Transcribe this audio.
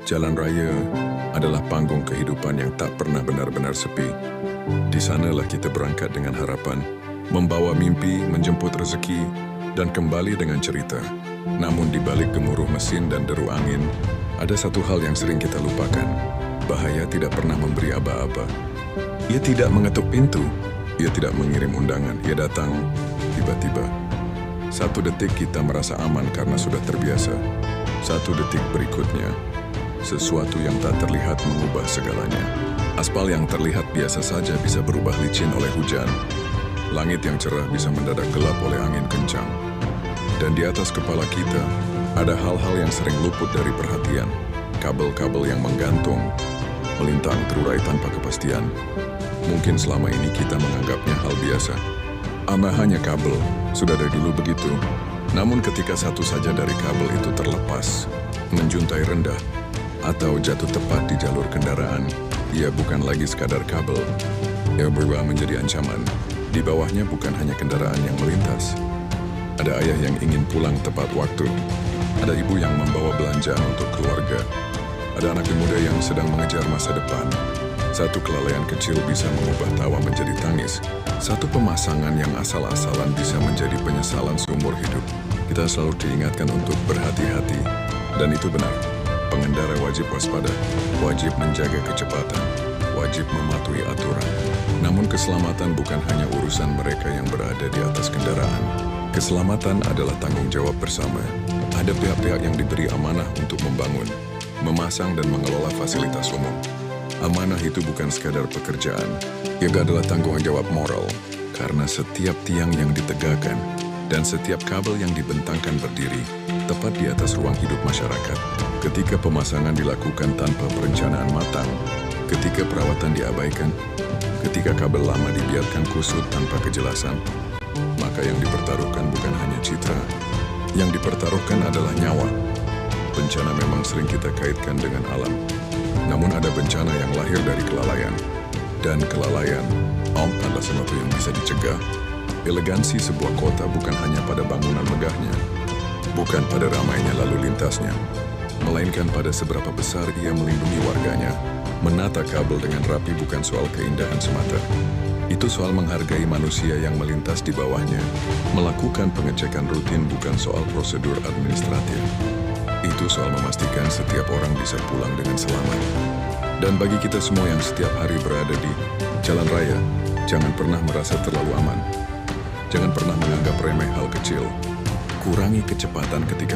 Jalan raya adalah panggung kehidupan yang tak pernah benar-benar sepi. Di sanalah kita berangkat dengan harapan, membawa mimpi, menjemput rezeki, dan kembali dengan cerita. Namun di balik gemuruh mesin dan deru angin, ada satu hal yang sering kita lupakan. Bahaya tidak pernah memberi aba-aba. Ia tidak mengetuk pintu, ia tidak mengirim undangan, ia datang tiba-tiba. Satu detik kita merasa aman karena sudah terbiasa. Satu detik berikutnya, sesuatu yang tak terlihat mengubah segalanya. Aspal yang terlihat biasa saja bisa berubah licin oleh hujan. Langit yang cerah bisa mendadak gelap oleh angin kencang. Dan di atas kepala kita, ada hal-hal yang sering luput dari perhatian. Kabel-kabel yang menggantung, melintang terurai tanpa kepastian. Mungkin selama ini kita menganggapnya hal biasa. Hanya kabel, sudah dari dulu begitu. Namun ketika satu saja dari kabel itu terlepas, menjuntai rendah, atau jatuh tepat di jalur kendaraan, ia bukan lagi sekadar kabel. Ia berubah menjadi ancaman. Di bawahnya bukan hanya kendaraan yang melintas. Ada ayah yang ingin pulang tepat waktu. Ada ibu yang membawa belanjaan untuk keluarga. Ada anak muda yang sedang mengejar masa depan. Satu kelalaian kecil bisa mengubah tawa menjadi tangis. Satu pemasangan yang asal-asalan bisa menjadi penyesalan seumur hidup. Kita selalu diingatkan untuk berhati-hati. Dan itu benar. Pengendara wajib waspada, wajib menjaga kecepatan, wajib mematuhi aturan. Namun keselamatan bukan hanya urusan mereka yang berada di atas kendaraan. Keselamatan adalah tanggung jawab bersama. Ada pihak-pihak yang diberi amanah untuk membangun, memasang dan mengelola fasilitas umum. Amanah itu bukan sekadar pekerjaan, ia adalah tanggung jawab moral. Karena setiap tiang yang ditegakkan dan setiap kabel yang dibentangkan berdiri tepat di atas ruang hidup masyarakat. Ketika pemasangan dilakukan tanpa perencanaan matang, ketika perawatan diabaikan, ketika kabel lama dibiarkan kusut tanpa kejelasan, maka yang dipertaruhkan bukan hanya citra, yang dipertaruhkan adalah nyawa. Bencana memang sering kita kaitkan dengan alam, namun ada bencana yang lahir dari kelalaian. Dan kelalaian, adalah sesuatu yang bisa dicegah. Elegansi sebuah kota bukan hanya pada bangunan megahnya, bukan pada ramainya lalu lintasnya, melainkan pada seberapa besar ia melindungi warganya. Menata kabel dengan rapi bukan soal keindahan semata. Itu soal menghargai manusia yang melintas di bawahnya. Melakukan pengecekan rutin bukan soal prosedur administratif. Itu soal memastikan setiap orang bisa pulang dengan selamat. Dan bagi kita semua yang setiap hari berada di jalan raya, jangan pernah merasa terlalu aman. Jangan pernah menganggap remeh hal kecil. Kurangi kecepatan ketika